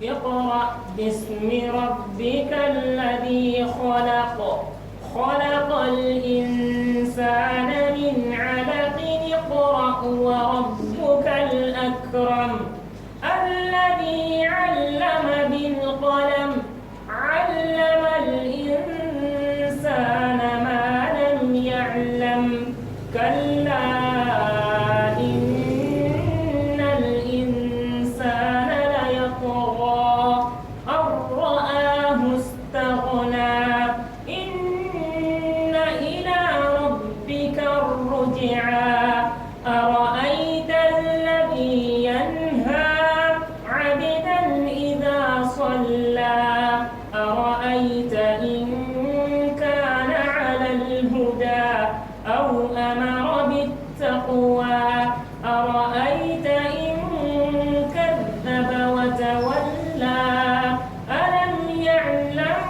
اقرأ باسم ربك الذي خلق خلق الإنسان من علق اقرأ وربك الأكرم الذي علم بالقلم علم الإنسان ما لم يعلم كلا إن الإنسان ليطغى أن رآه استغنى إن إلى ربك الرجعى أرأيت الذي ينهى عبدا إذا صلى أرأيت إن كان على الهدى أو أمر بالتقوى أرأيت إن كذب وتولى ألم يعلم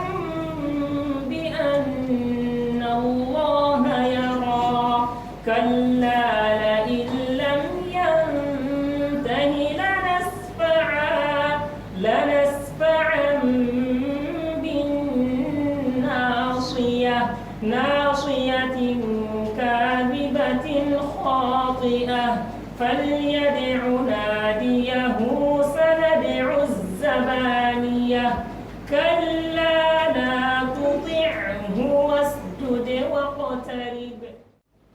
بأن الله يرى كلا لئن لم ينته لنسفعا بالناصية ناصية كاذبة خاطئة فليدع ناديه